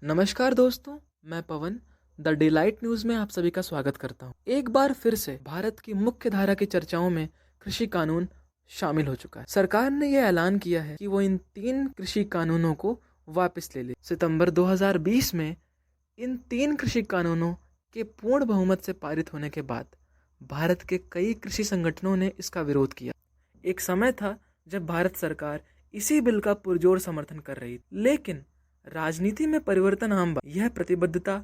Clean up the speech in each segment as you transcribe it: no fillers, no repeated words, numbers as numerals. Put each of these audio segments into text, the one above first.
नमस्कार दोस्तों, मैं पवन द डिलाइट न्यूज में आप सभी का स्वागत करता हूं। एक बार फिर से भारत की मुख्य धारा की चर्चाओं में कृषि कानून शामिल हो चुका है। सरकार ने यह ऐलान किया है कि वो इन 3 कृषि कानूनों को वापस ले सितंबर 2020 में इन 3 कृषि कानूनों के पूर्ण बहुमत से पारित होने के बाद भारत के कई कृषि संगठनों ने इसका विरोध किया। एक समय था जब भारत सरकार इसी बिल का पुरजोर समर्थन कर रही, लेकिन राजनीति में परिवर्तन आम बात। यह प्रतिबद्धता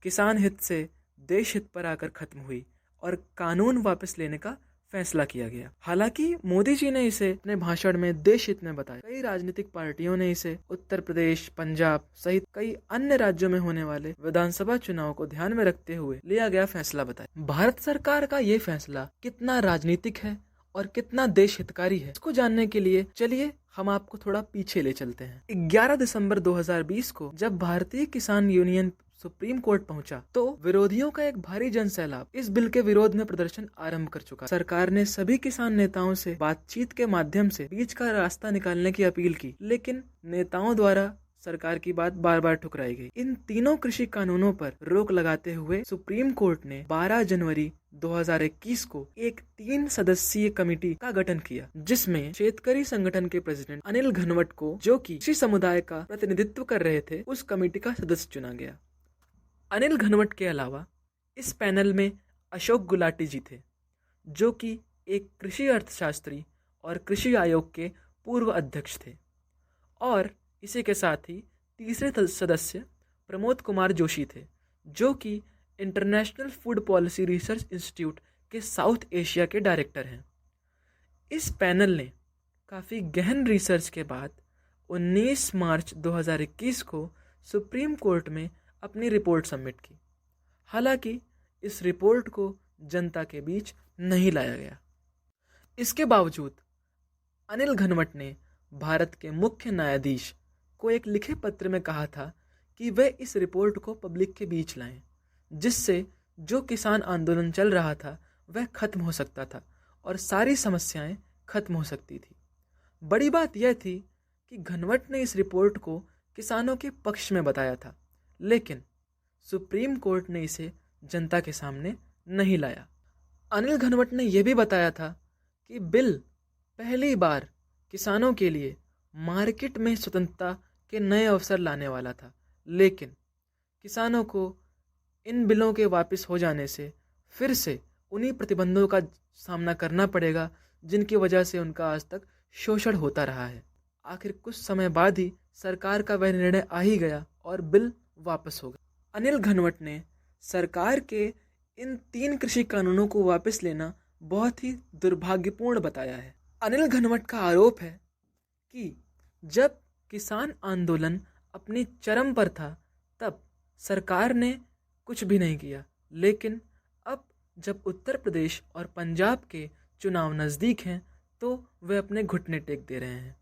किसान हित से देश हित पर आकर खत्म हुई और कानून वापस लेने का फैसला किया गया। हालांकि मोदी जी ने इसे अपने भाषण में देश हित में बताया। कई राजनीतिक पार्टियों ने इसे उत्तर प्रदेश, पंजाब सहित कई अन्य राज्यों में होने वाले विधानसभा चुनाव को ध्यान में रखते हुए लिया गया फैसला बताया। भारत सरकार का ये फैसला कितना राजनीतिक है और कितना देश हितकारी है, इसको जानने के लिए चलिए हम आपको थोड़ा पीछे ले चलते हैं। 11 दिसंबर 2020 को जब भारतीय किसान यूनियन सुप्रीम कोर्ट पहुंचा, तो विरोधियों का एक भारी जनसैलाब इस बिल के विरोध में प्रदर्शन आरंभ कर चुका। सरकार ने सभी किसान नेताओं से बातचीत के माध्यम से बीच का रास्ता निकालने की अपील की, लेकिन नेताओं द्वारा सरकार की बात बार बार ठुकराई गई। इन तीनों कृषि कानूनों पर रोक लगाते हुए सुप्रीम कोर्ट ने 12 जनवरी 2021 को एक 3 सदस्यीय कमेटी का गठन किया, जिसमें शेतकरी संगठन के प्रेसिडेंट अनिल घनवट को, जो कि कृषि समुदाय का प्रतिनिधित्व कर रहे थे, उस कमेटी का सदस्य चुना गया। अनिल घनवट के अलावा इस पैनल में अशोक गुलाटी जी थे, जो कि एक कृषि अर्थशास्त्री और कृषि आयोग के पूर्व अध्यक्ष थे, और इसी के साथ ही तीसरे सदस्य प्रमोद कुमार जोशी थे, जो कि international food policy research institute के साउथ एशिया के डायरेक्टर हैं। इस पैनल ने काफ़ी गहन रिसर्च के बाद 19 मार्च 2021 को सुप्रीम कोर्ट में अपनी रिपोर्ट सबमिट की। हालांकि इस रिपोर्ट को जनता के बीच नहीं लाया गया। इसके बावजूद अनिल घनवट ने भारत के मुख्य न्यायाधीश को एक लिखे पत्र में कहा था कि वे इस रिपोर्ट को पब्लिक के बीच लाएं, जिससे जो किसान आंदोलन चल रहा था वह खत्म हो सकता था और सारी समस्याएं खत्म हो सकती थी। बड़ी बात यह थी कि घनवट ने इस रिपोर्ट को किसानों के पक्ष में बताया था, लेकिन सुप्रीम कोर्ट ने इसे जनता के सामने नहीं लाया। अनिल घनवट ने यह भी बताया था कि बिल पहली बार किसानों के लिए मार्केट में स्वतंत्रता के नए अवसर लाने वाला था, लेकिन किसानों को इन बिलों के वापस हो जाने से फिर से उन्हीं प्रतिबंधों का सामना करना पड़ेगा जिनकी वजह से उनका आज तक शोषण होता रहा है। आखिर कुछ समय बाद ही सरकार का वह निर्णय आ ही गया और बिल वापस हो गया। अनिल घनवट ने सरकार के इन 3 कृषि कानूनों को वापस लेना बहुत ही दुर्भाग्यपूर्ण बताया है। अनिल घनवट का आरोप है कि जब किसान आंदोलन अपनी चरम पर था तब सरकार ने कुछ भी नहीं किया, लेकिन अब जब उत्तर प्रदेश और पंजाब के चुनाव नज़दीक हैं तो वे अपने घुटने टेक दे रहे हैं।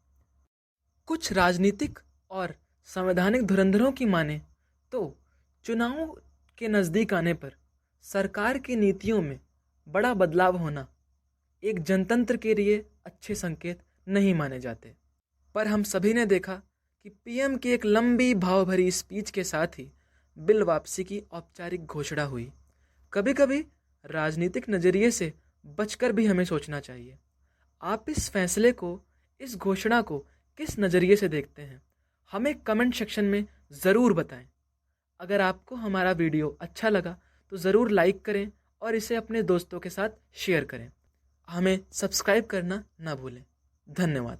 कुछ राजनीतिक और संवैधानिक धुरंधरों की माने तो चुनाव के नज़दीक आने पर सरकार की नीतियों में बड़ा बदलाव होना एक जनतंत्र के लिए अच्छे संकेत नहीं माने जाते। पर हम सभी ने देखा कि पीएम की एक लंबी भाव भरी स्पीच के साथ ही बिल वापसी की औपचारिक घोषणा हुई। कभी कभी राजनीतिक नज़रिए से बचकर भी हमें सोचना चाहिए। आप इस फैसले को, इस घोषणा को किस नज़रिए से देखते हैं, हमें कमेंट सेक्शन में ज़रूर बताएं। अगर आपको हमारा वीडियो अच्छा लगा तो ज़रूर लाइक करें और इसे अपने दोस्तों के साथ शेयर करें। हमें सब्सक्राइब करना ना भूलें। धन्यवाद।